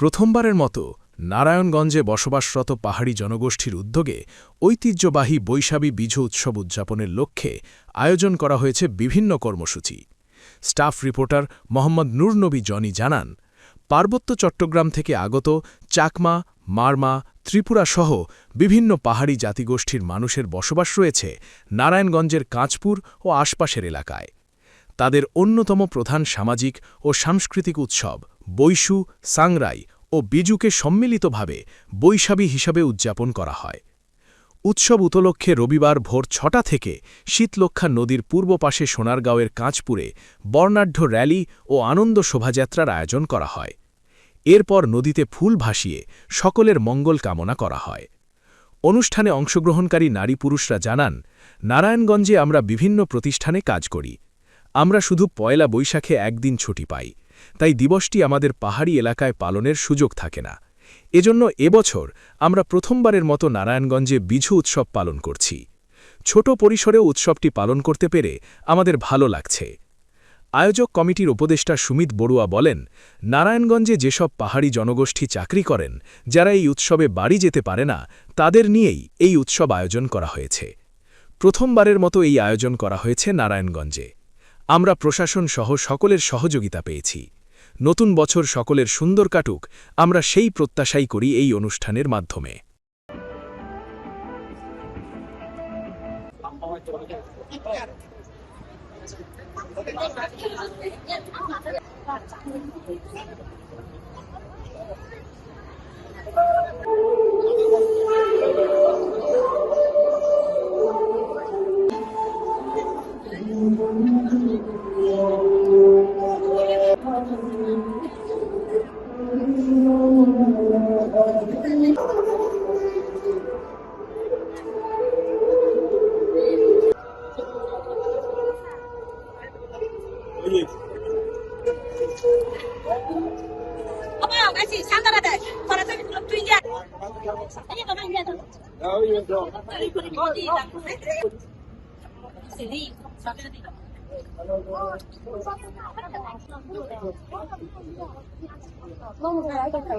প্রথমবারের মতো নারায়ণগঞ্জে বসবাসরত পাহাড়ি জনগোষ্ঠীর উদ্যোগে ঐতিহ্যবাহী বৈশাখী বিজু উৎসব উদযাপনের লক্ষ্যে আয়োজন করা হয়েছে বিভিন্ন কর্মসূচি। স্টাফ রিপোর্টার মোহাম্মদ নূর নবী জনি জানান, পার্বত্য চট্টগ্রাম থেকে আগত চাকমা, মারমা, ত্রিপুরা সহ বিভিন্ন পাহাড়ি জাতিগোষ্ঠীর মানুষের বসবাস রয়েছে নারায়ণগঞ্জের কাঁচপুর ও আশপাশের এলাকায়। তাদের অন্যতম প্রধান সামাজিক ও সাংস্কৃতিক উৎসব বৈশু, সাংরাই ও বিজুকে সম্মিলিতভাবে বৈশাখী হিসাবে উদযাপন করা হয়। উৎসব উপলক্ষে রবিবার ভোর ৬টা থেকে শীতলক্ষ্যা নদীর পূর্ব পাশে সোনারগাঁওয়ের কাঁচপুরে বর্ণাঢ্য র্যালি ও আনন্দ শোভাযাত্রার আয়োজন করা হয়। এরপর নদীতে ফুল ভাসিয়ে সকলের মঙ্গল কামনা করা হয়। অনুষ্ঠানে অংশগ্রহণকারী নারী পুরুষরা জানান, নারায়ণগঞ্জে আমরা বিভিন্ন প্রতিষ্ঠানে কাজ করি। আমরা শুধু পয়লা বৈশাখে একদিন ছুটি পাই, তাই দিবসটি আমাদের পাহাড়ি এলাকায় পালনের সুযোগ থাকে না। এজন্য এবছর আমরা প্রথমবারের মতো নারায়ণগঞ্জে বিজু উৎসব পালন করছি। ছোট পরিসরেও উৎসবটি পালন করতে পেরে আমাদের ভালো লাগছে। আয়োজক কমিটির উপদেষ্টা সুমিত বড়ুয়া বলেন, নারায়ণগঞ্জে যেসব পাহাড়ি জনগোষ্ঠী চাকরি করেন, যারা এই উৎসবে বাড়ি যেতে পারে না, তাদের নিয়েই এই উৎসব আয়োজন করা হয়েছে। প্রথমবারের মতো এই আয়োজন করা হয়েছে নারায়ণগঞ্জে। আমরা প্রশাসন সহ সকলের সহযোগিতা পেয়েছি। নতুন বছর সকলের সুন্দর কাটুক, আমরা সেই প্রত্যাশাই করি এই অনুষ্ঠানের মাধ্যমে। 너무 잘 알겠다.